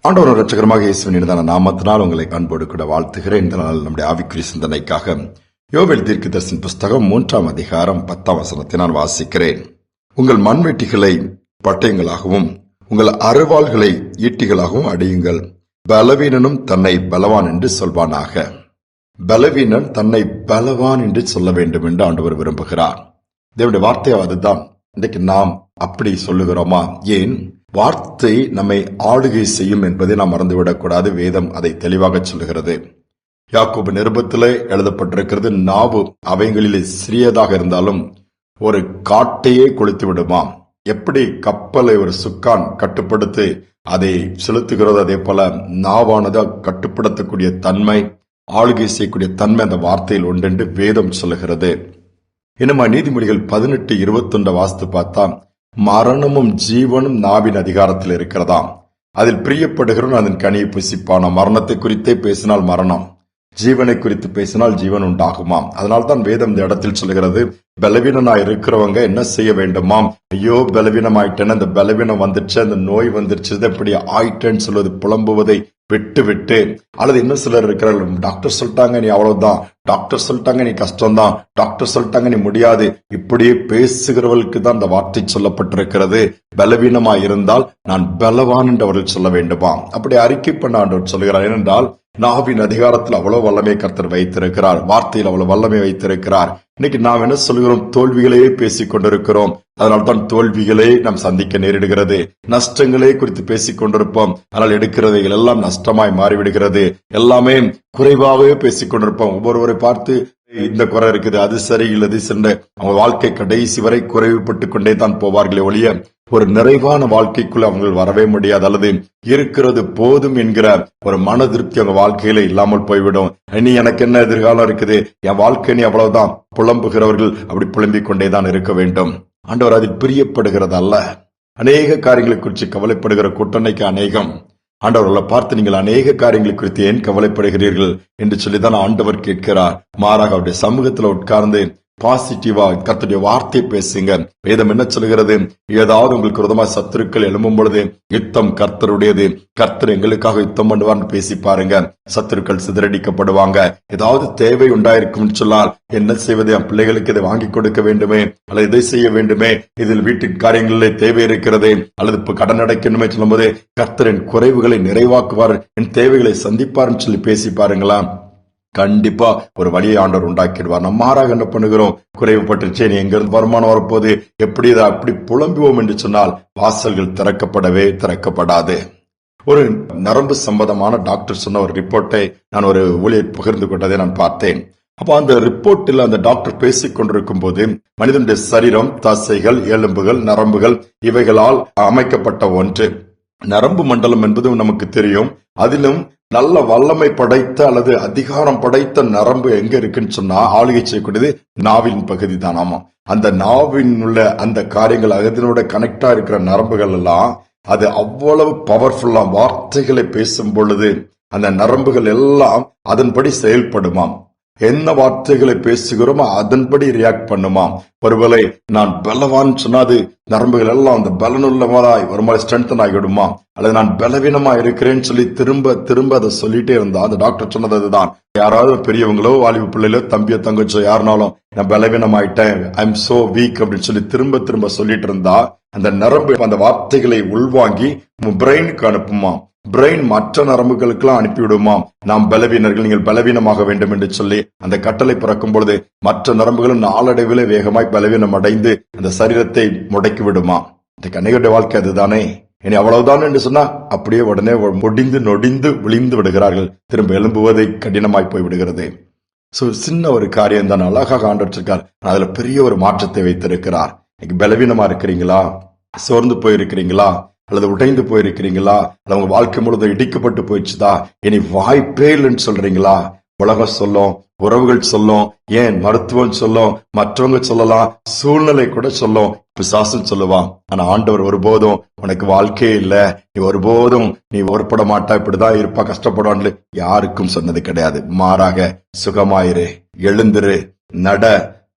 ஆண்டவர் ரட்சகரமாக இயேசுவின் இனிதான நாமத்தினால் உங்களை அன்போடு கூட வாழ்த்துகிறேன். இந்த நாள் நம்முடைய ஆவிக்குரிய சிந்தனைக்காக யோவேல் தீர்க்கதரிசியின் புஸ்தகம் 3 அதிகாரம் 10 நான் வாசிக்கிறேன். உங்கள் மண்வெட்டிகளை பட்டயங்களாகவும் உங்கள் அறுவாள்களை ஈட்டிகளாகவும் அடியுங்கள். பலவீனனும் தன்னை பலவான் என்று சொல்வானாக. பலவீனன் தன்னை பலவான் என்று சொல்ல வேண்டும் என்று ஆண்டவர் விரும்புகிறார். தேவனுடைய வார்த்தை அதுதான். இன்றைக்கு நாம் அப்படி சொல்லுகிறோமா? ஏன்? வார்த்தை நம்மை ஆளுகை செய்யும் என்பதை நாம் மறந்துவிடக்கூடாது. வேதம் அதை தெளிவாக சொல்லுகிறது. யாக்கோபு நிருபத்திலே எழுதப்பட்டிருக்கிறது, நாவு அவைகளிலே சிறியதாக இருந்தாலும் ஒரு காட்டையே கொளுத்து விடுமாம். எப்படி கப்பலை ஒரு சுக்கான் கட்டுப்படுத்தி அதை செலுத்துகிறது, அதே போல நாவானது கட்டுப்படுத்தக்கூடிய தன்மை, ஆளுகை செய்யக்கூடிய தன்மை அந்த வார்த்தையில் உண்டு என்று வேதம் சொல்லுகிறது. இன்னுமா நீதிமொழிகள் 18:21 வாசித்து பார்த்தா, மரணமும் ஜீவனும் நாவின் அதிகாரத்தில் இருக்கிறதாம். அதில் பிரியப்படுகிறவன் அதன் கனியை புசிப்பான. மரணத்தை குறித்தே பேசினால் மரணம், ஜீவனை குறித்து பேசினால் ஜீவன் உண்டாகுமாம். அதனால்தான் வேதம் இந்த இடத்தில் சொல்லுகிறது, பலவீனனா இருக்கிறவங்க என்ன செய்ய வேண்டுமாம்? ஐயோ பலவீனமாயிட்டேன்னு, அந்த பலவீனம் வந்துச்சு, அந்த நோய் வந்துருச்சு, இப்படி ஆயிட்டேன்னு சொல்வது புலம்புவதை விட்டு விட்டு, அல்லது இன்னும் சிலர் இருக்கிறார்கள், டாக்டர் சொல்லிட்டாங்க நீ அவ்வளவுதான், டாக்டர் சொல்லிட்டாங்க நீ கஷ்டம்தான், டாக்டர் சொல்லிட்டாங்க நீ முடியாது, இப்படியே பேசுகிறவர்களுக்கு தான் அந்த வார்த்தை சொல்லப்பட்டிருக்கிறது. பலவீனமா இருந்தால் நான் பலவான் என்று அவர்கள் சொல்ல வேண்டுமா? அப்படி அறிக்கை பண்ண ஆண்டவர் சொல்லுகிறார். ஏனென்றால் நாவின் அதிகாரத்தில் அவ்வளவு வல்லமை கர்த்தர் வைத்திருக்கிறார். வார்த்தையில் அவ்வளவு வல்லமை வைத்திருக்கிறார். இன்னைக்கு நாம் என்ன சொல்கிறோம்? தோல்விகளையே பேசிக் கொண்டிருக்கிறோம். அதனால்தான் தோல்விகளே நாம் சந்திக்க நேரிடுகிறது. நஷ்டங்களே குறித்து பேசிக் கொண்டிருப்போம். ஆனால் எடுக்கிறவைகள் எல்லாம் நஷ்டமாய் மாறிவிடுகிறது. எல்லாமே குறைவாகவே பேசிக் கொண்டிருப்போம். ஒவ்வொருவரை பார்த்து இந்த குறை இருக்குது, அது சரியில்லை, அது சென்ற அவங்க வாழ்க்கை கடைசி வரை குறைவுபட்டு கொண்டே தான் போவார்களே ஒழிய ஒரு நிறைவான வாழ்க்கைக்குள்ள அவங்க வரவே முடியாது. அல்லது இருக்கிறது போதும் என்கிற ஒரு மன திருப்தி அவங்க வாழ்க்கையில இல்லாமல் போய்விடும். இனி எனக்கு என்ன எதிர்காலம் இருக்குது, என் வாழ்க்கை நீ அவ்வளவுதான். புலம்புகிறவர்கள் அப்படி புலம்பிக் கொண்டேதான் இருக்க வேண்டும். ஆண்டவர் அதில் பிரியப்படுகிறது அல்ல. அநேக காரியங்களை குறித்து கவலைப்படுகிற கூட்டணைக்கு அநேகம். ஆண்டவர்களை பார்த்து நீங்கள் அநேக காரியங்களை குறித்து ஏன் கவலைப்படுகிறீர்கள் என்று சொல்லிதான் ஆண்டவர் கேட்கிறார். மாறாக அவருடைய சமூகத்தில் உட்கார்ந்து பாசிட்டிவா கர்த்தருடைய வார்த்தையை பேசுங்க. வேதம் என்ன சொல்கிறது? ஏதாவது உங்களுக்கு விரோதமா சத்துருக்கள் எழும்பும் பொழுது யுத்தம் கர்த்தருடையது, கர்த்தர் எங்களுக்காக யுத்தம் பண்ணுவார்னு பேசி பாருங்க. சத்துருக்கள் சிதறடிக்கப்படுவாங்க. ஏதாவது தேவை உண்டாயிருக்கும் சொன்னால் என்ன செய்வது? என் பிள்ளைகளுக்கு இதை வாங்கி கொடுக்க வேண்டுமே, அல்லது இதை செய்ய வேண்டுமே, இதில் வீட்டு காரியங்களிலே தேவை இருக்கிறதே, அல்லது இப்ப கடன் அடைக்கணுமே சொல்லும் போதே கர்த்தர் என் குறைவுகளை நிறைவாக்குவார், என் தேவைகளை சந்திப்பார்னு சொல்லி பேசி பாருங்களா. கண்டிப்பா ஒரு வழியை ஆண்டவர் உண்டாக்கிடுவார். நம்ம மாறாக என்ன பண்ணுகிறோம்? குறைவுபட்டுச்சே, நீ எங்கிருந்து வருமானம் வரப்போது, எப்படி இதை அப்படி புலம்புவோம் என்று சொன்னால் வாசல்கள் திறக்கப்படவே திறக்கப்படாது. ஒரு நரம்பு சம்பந்தமான டாக்டர் சொன்ன ஒரு ரிப்போர்ட்டை நான் ஒரு ஊழியர் பகிர்ந்து கொண்டதை நான் பார்த்தேன். அப்ப அந்த ரிப்போர்ட்டில் அந்த டாக்டர் பேசிக் கொண்டிருக்கும் போது, மனிதனுடைய சரீரம் தசைகள், எலும்புகள், நரம்புகள் இவைகளால் அமைக்கப்பட்ட ஒன்று. நரம்பு மண்டலம் என்பது நமக்கு தெரியும். அதிலும் நல்ல வல்லமை படைத்த அல்லது அதிகாரம் படைத்த நரம்பு எங்க இருக்குன்னு சொன்னா ஆளுகை செய்யக்கூடியது நாவின் பகுதி தான். ஆமா, அந்த நாவின் உள்ள அந்த காரியங்கள், அதனோட கனெக்டா இருக்கிற நரம்புகள் எல்லாம் அது அவ்வளவு பவர்ஃபுல்லா வார்த்தைகளை பேசும் பொழுது அந்த நரம்புகள் எல்லாம் அதன்படி செயல்படுமாம். என்ன வார்த்தைகளை பேசுகிறோமோ அதன்படி ரியாக்ட் பண்ணுமாம். ஒருவேளை நான் பலவான் சொன்னாது நரம்புகள் எல்லாம் அந்த பலனுள்ளவராய் ஒரு மாதிரி ஸ்ட்ரென்தன் ஆகிவிடுமா, அல்லது நான் பலவீனமா இருக்கிறேன்னு சொல்லி திரும்ப திரும்ப அதை சொல்லிட்டே இருந்தா, அந்த டாக்டர் சொன்னது அதுதான். யாராவது பெரியவங்களோ வாலிபு பிள்ளைகளோ தம்பியோ தங்கச்சோ யாருனாலும் நான் பலவீனம் ஆயிட்டேன், ஐ எம் சோ வீக் அப்படின்னு சொல்லி திரும்ப திரும்ப சொல்லிட்டு இருந்தா அந்த நரம்பு அந்த வார்த்தைகளை உள்வாங்கி பிரெயினுக்கு அனுப்புமா. பிரெயின் மற்ற நரம்புகளுக்கெல்லாம் அனுப்பிவிடுமாம், நாம் பலவீனர்கள், நீங்கள் பலவீனமாக வேண்டும் என்று சொல்லி அந்த கட்டளை பிறக்கும் பொழுது மற்ற நரம்புகளும் நாளடைவில் வேகமாய் பலவீனம் அடைந்து அந்த சரீரத்தை முடக்கி விடுமா. இந்த கன்னிகளுடைய வாழ்க்கை அதுதானே. இனி அவ்வளவுதான் என்று சொன்னா அப்படியே உடனே முடிந்து நொடிந்து விழிந்து விடுகிறார்கள். திரும்ப எழும்புவதை கடினமாய் போய் விடுகிறது. சோ சின்ன ஒரு காரியம் தான் அழகாக ஆண்டவற்றிருக்கார். அதுல பெரிய ஒரு மாற்றத்தை வைத்திருக்கிறார். பலவீனமா இருக்கிறீங்களா? சோர்ந்து போயிருக்கிறீங்களா? அல்லது உடைந்து போயிருக்கிறீங்களா? அல்லது உங்க வாழ்க்கை முழுவதும் இடிக்கப்பட்டு போயிடுச்சுதா? இனி வாய்ப்பே இல்லைன்னு சொல்றீங்களா? உலகம் சொல்லும், உறவுகள் சொல்லும், ஏன் மருத்துவம் சொல்லும், மற்றவங்க சொல்லலாம், சூழ்நிலை கூட சொல்லும், பிசாசுன்னு சொல்லுவான். ஆனா ஆண்டவர் ஒருபோதும் உனக்கு வாழ்க்கையே இல்ல, நீ ஒருபோதும் நீ ஒருப்பட மாட்டா, இப்படிதான் இருப்பா, கஷ்டப்படுவான்னு யாருக்கும் சொன்னது கிடையாது. மாறாக சுகமாயிரு, எழுந்திரு, நட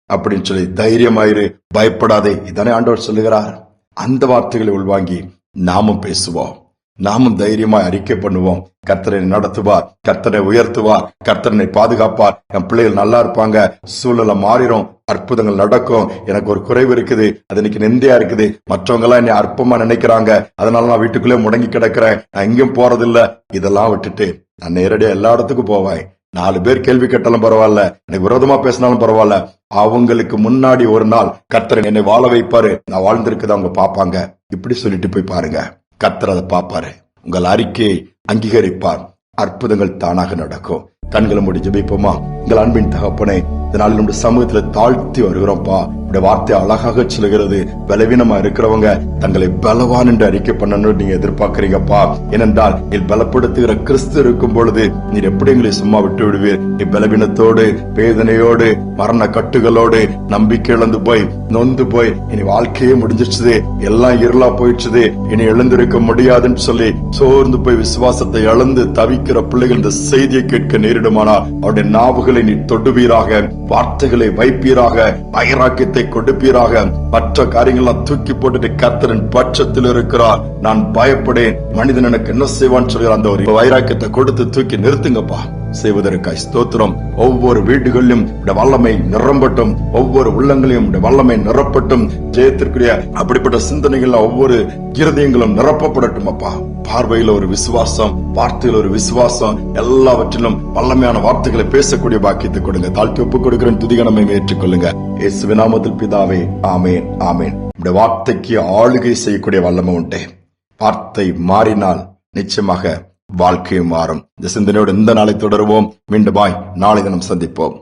அப்படின்னு சொல்லி தைரியமாயிரு, பயப்படாதே, இதானே ஆண்டவர் சொல்லுகிறார். அந்த வார்த்தைகளை உள்வாங்கி நாமும் பேசுவோம். நாமும் தைரியமாய் அறிக்கை பண்ணுவோம். கர்த்தரை நடத்துவார், கர்த்தரை உயர்த்துவார், கர்த்தரை பாதுகாப்பார். என் பிள்ளைகள் நல்லா இருப்பாங்க, சூழ்நிலை மாறிடும், அற்புதங்கள் நடக்கும். எனக்கு ஒரு குறைவு இருக்குது, அது இன்னைக்கு நிந்தையா இருக்குது, மற்றவங்க எல்லாம் என்னை அற்பமா நினைக்கிறாங்க, அதனால நான் வீட்டுக்குள்ளே முடங்கி கிடக்கிறேன், நான் எங்கேயும் போறதில்ல. இதெல்லாம் விட்டுட்டு நான் நேரடியா எல்லா இடத்துக்கும் போவேன். 4 பேர் கேள்வி கேட்டாலும் பரவாயில்ல, எனக்கு விரோதமா பேசினாலும் பரவாயில்ல, அவங்களுக்கு முன்னாடி ஒரு நாள் கர்த்தர் என்னை வாழ வைப்பாரு, நான் வாழ்ந்திருக்குது அவங்க பாப்பாங்க. இப்படி சொல்லிட்டு போய் பாருங்க, கர்த்தர் அதை பாப்பாரு, உங்கள் அறிக்கையை அங்கீகரிப்பார், அற்புதங்கள் தானாக நடக்கும். கண்களை மூடி ஜெபிப்போமா? எங்கள் அன்பின் தகப்பனே, இதனால நம்முடைய சமூகத்துல தாழ்த்தி வருகிறோம்ப்பா. உடைய வார்த்தை அழகாக சொல்லுகிறது, பலவீனமா இருக்கிறவங்க தங்களை பலவான் என்று அறிக்கை பண்ணணும் நீங்க எதிர்பார்க்கிறீங்கப்பா. ஏனென்றால் நீ பலப்படுத்துகிற கிறிஸ்து இருக்கும் பொழுது நீர் எப்படி எங்களை சும்மா விட்டு விடுவீர்? நீ பலவீனத்தோடு, வேதனையோடு, மரண கட்டுகளோடு, நம்பிக்கை இழந்து போய், நொந்து போய், இனி வாழ்க்கையே முடிஞ்சிடுச்சு, எல்லாம் இருளா போயிடுச்சு, இனி எழுந்திருக்க முடியாதுன்னு சொல்லி சோர்ந்து போய் விசுவாசத்தை இழந்து தவிக்கிற பிள்ளைகள் இந்த செய்தியை கேட்க நேரிடுமானா அவருடைய நாவுகளை நீ தொடுவீராக, வார்த்தைகளை வைப்பீராக, வைராக்கியத்தை கொடுப்பீராக. மற்ற காரியங்கள்லாம் தூக்கி போட்டுட்டு கர்த்தரின் பட்சத்தில் இருக்கிறார், நான் பயப்படேன், மனிதன் எனக்கு என்ன செய்வான்னு சொல்லி அந்த ஒரு வைராக்கியத்தை கொடுத்து தூக்கி நிறுத்துங்கப்பா. செய்வதற்காய் ஸ்தோத்திரம். ஒவ்வொரு வீடுகளிலும் வல்லமை நிரம்பட்டும், ஒவ்வொரு உள்ளங்களையும் வல்லமை நிரப்பட்டும். ஜெயத்திற்குரிய அப்படிப்பட்ட சிந்தனைகள் ஒவ்வொரு இருதயங்களும் நிரப்பப்படட்டும் அப்பா. பார்வையில் ஒரு விசுவாசம், வார்த்தையில் ஒரு விசுவாசம், எல்லாவற்றிலும் வல்லமையான வார்த்தைகளை பேசக்கூடிய பாக்கியத்தை கொடுங்க. தாழ்த்தி ஒப்புக் கொடுக்கிறேன், துதிகனமை ஏற்றுக்கொள்ளுங்க. இயேசுவின் நாமத்தில் பிதாவே, ஆமேன், ஆமேன். நம்முடைய வார்த்தைக்கு ஆளுகை செய்யக்கூடிய வல்லமை உண்டே. வார்த்தை மாறினால் நிச்சயமாக வாழ்க்கையும் மாறும். இந்த சிந்தனையோடு இந்த நாளை தொடருவோம். மீண்டும் நாளை தினம் சந்திப்போம்.